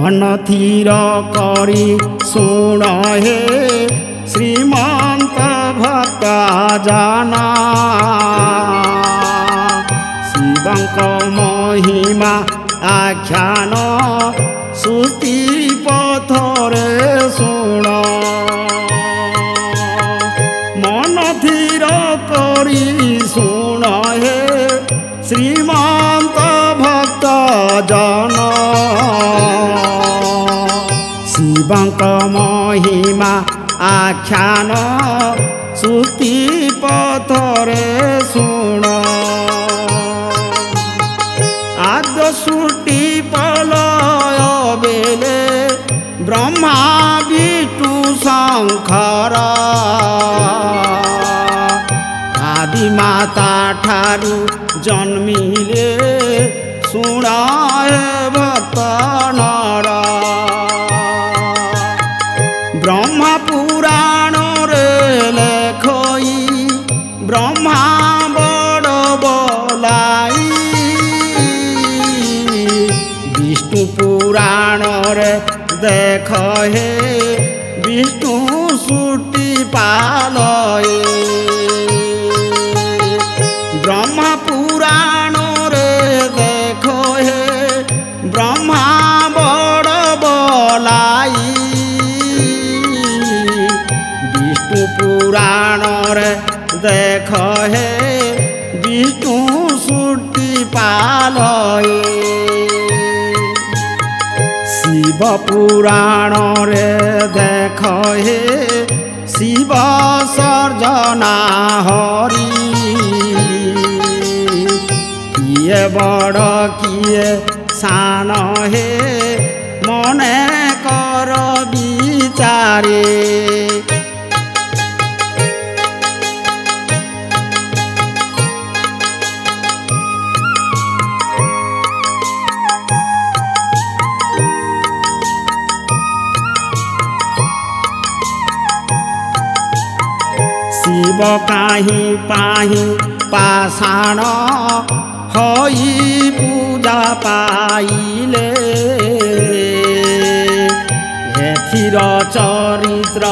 मन थीर करी सुण हे श्रीमंत भक्त जाना शिवंक महिमा आख्यान श्रुति पथरे सुण मन धीर करी सुण हे श्रीमंत भक्त जन शिवंक महिमा आख्यान श्रुति पथरे सुण आद श्रुति पलय बेले ब्रह्मा विष्णु शंकर आदि माता ठारू जन्मिले सुण हे भक्त नर ब्रह्मा पुराण रे लेखई ब्रह्मा बड़ बोलाई विष्णु पुराण रे देख हे विष्णु श्रुति पालये ब्रह्मा पुराण रे देख हे ब्रह्मा बड़ बोलाई विष्णु पुराण रे देख हे विष्णु श्रुति पालये शिव पुराण रे देख हे शिव सर्जना हरि किए बड़ किए सान हे मने कर विचारे शिव काहि पाहि पाषाण हई पूजा पाइले एथिर चरित्र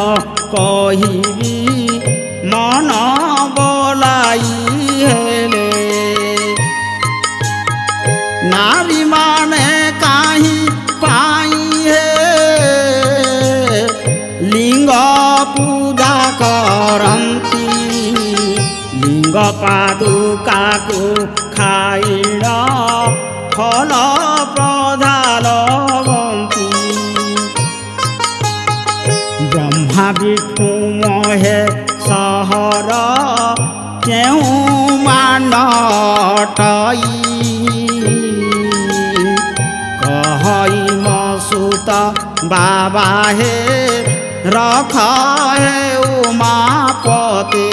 कहिबी मन बोलाई हेले नारी माने काहि पाई हे लिंग पूजा करंती लिंग पादुका को खाइण फल प्रधान बंती ब्रह्मा विष्णु महे सहर केहूँ मांडटई कहई मसुत बाबा हे रख हे उमापते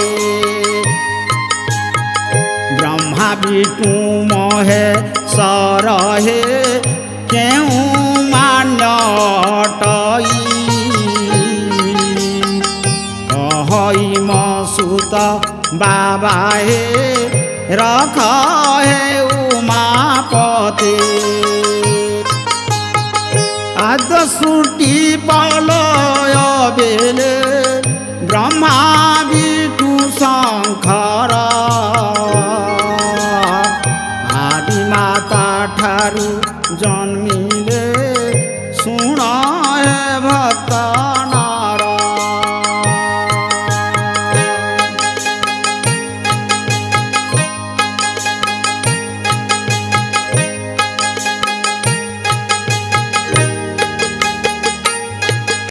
ब्रह्मा विष्णु महे सर हे केहूँ मांडटई कहई मसुत बाबा हे रख हे उमापते आद श्रुति पलय बेले ब्रह्मा विष्णु शंकर आदि माता ठारू जन्मिले सुण हे भक्त